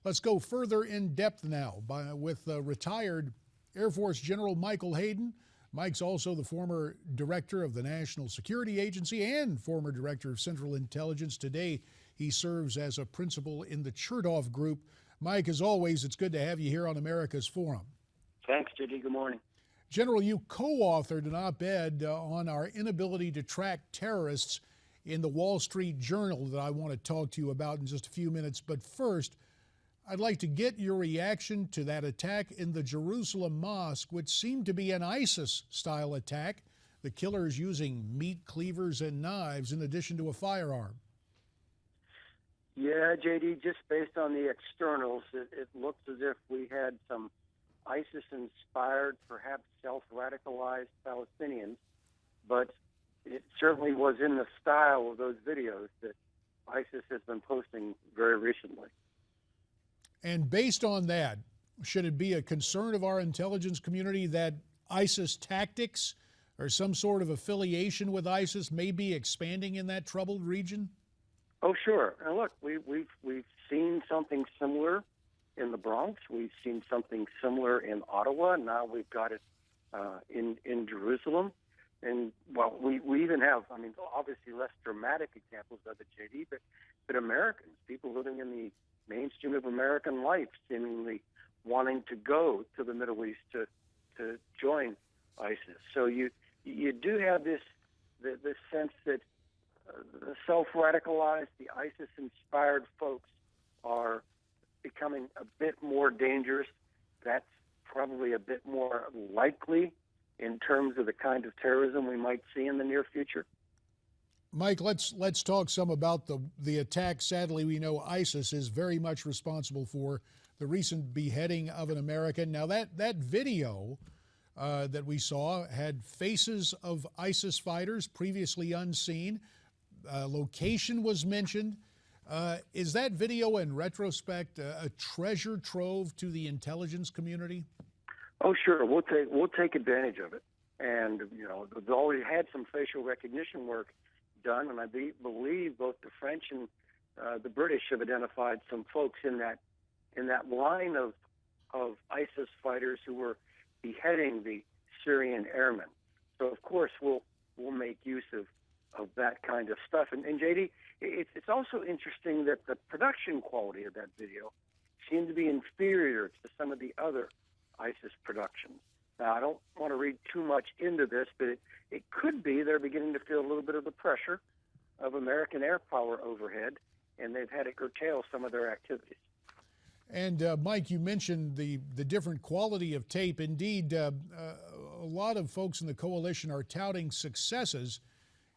Let's go further in depth now with retired Air Force General Michael Hayden. Mike's also the former director of the National Security Agency and former director of Central Intelligence. Today, he serves as a principal in the Chertoff Group. Mike, as always, it's good to have you here on America's Forum. Thanks, JD. Good morning. General, you co-authored an op-ed on our inability to track terrorists in the Wall Street Journal that I want to talk to you about in just a few minutes. But first, I'd like to get your reaction to that attack in the Jerusalem mosque, which seemed to be an ISIS-style attack, the killers using meat cleavers and knives in addition to a firearm. Yeah, JD, just based on the externals, it looks as if we had some ISIS-inspired, perhaps self-radicalized Palestinians, but it certainly was in the style of those videos that ISIS has been posting very recently. And based on that, should it be a concern of our intelligence community that ISIS tactics or some sort of affiliation with ISIS may be expanding in that troubled region? Oh, sure. And look, we've seen something similar in the Bronx. We've seen something similar in Ottawa. Now we've got it in Jerusalem. And, well, we even have, I mean, obviously less dramatic examples of it, JD, but Americans, people living in the mainstream of American life, seemingly wanting to go to the Middle East to join ISIS. So you do have this sense that the self-radicalized, the ISIS-inspired folks are becoming a bit more dangerous. That's probably a bit more likely in terms of the kind of terrorism we might see in the near future. Mike, let's talk some about the attack. Sadly, we know ISIS is very much responsible for the recent beheading of an American. Now, that video that we saw had faces of ISIS fighters previously unseen. Location was mentioned. Is that video, in retrospect, a treasure trove to the intelligence community? Oh, sure. We'll take advantage of it. And, you know, they've already had some facial recognition work done, and I believe both the French and the British have identified some folks in that line of ISIS fighters who were beheading the Syrian airmen. So of course we'll make use of that kind of stuff. And JD, it's also interesting that the production quality of that video seemed to be inferior to some of the other ISIS productions. Now, I don't want to read too much into this, but it could be they're beginning to feel a little bit of the pressure of American air power overhead, and they've had to curtail some of their activities. And Mike, you mentioned the different quality of tape. Indeed, a lot of folks in the coalition are touting successes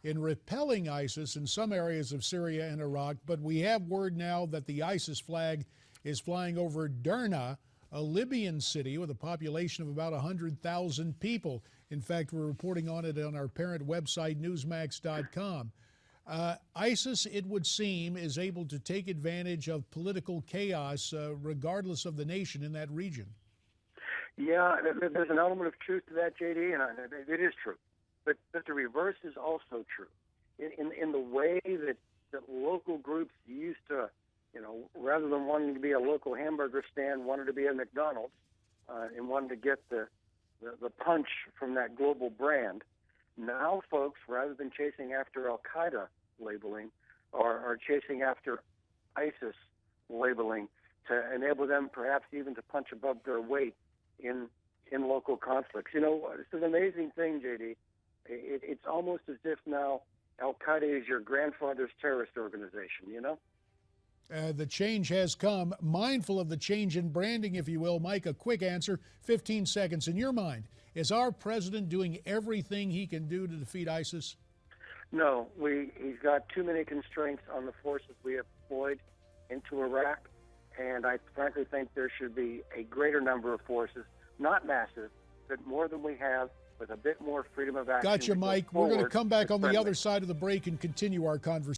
in repelling ISIS in some areas of Syria and Iraq, but we have word now that the ISIS flag is flying over Derna, a Libyan city with a population of about 100,000 people. In fact, we're reporting on it on our parent website, Newsmax.com. ISIS, it would seem, is able to take advantage of political chaos regardless of the nation in that region. Yeah, there's an element of truth to that, JD, and it is true. But the reverse is also true. In the way that local groups used to, you know, rather than wanting to be a local hamburger stand, wanted to be a McDonald's and wanted to get the punch from that global brand. Now, folks, rather than chasing after Al-Qaeda labeling, are chasing after ISIS labeling to enable them perhaps even to punch above their weight in local conflicts. You know, it's an amazing thing, JD. It's almost as if now Al-Qaeda is your grandfather's terrorist organization, you know? The change has come. Mindful of the change in branding, if you will, Mike, a quick answer, 15 seconds. In your mind, is our president doing everything he can do to defeat ISIS? No, he's got too many constraints on the forces we have deployed into Iraq, and I frankly think there should be a greater number of forces, not massive, but more than we have, with a bit more freedom of action. Gotcha, Mike. We're going to come back on the other side of the break and continue our conversation.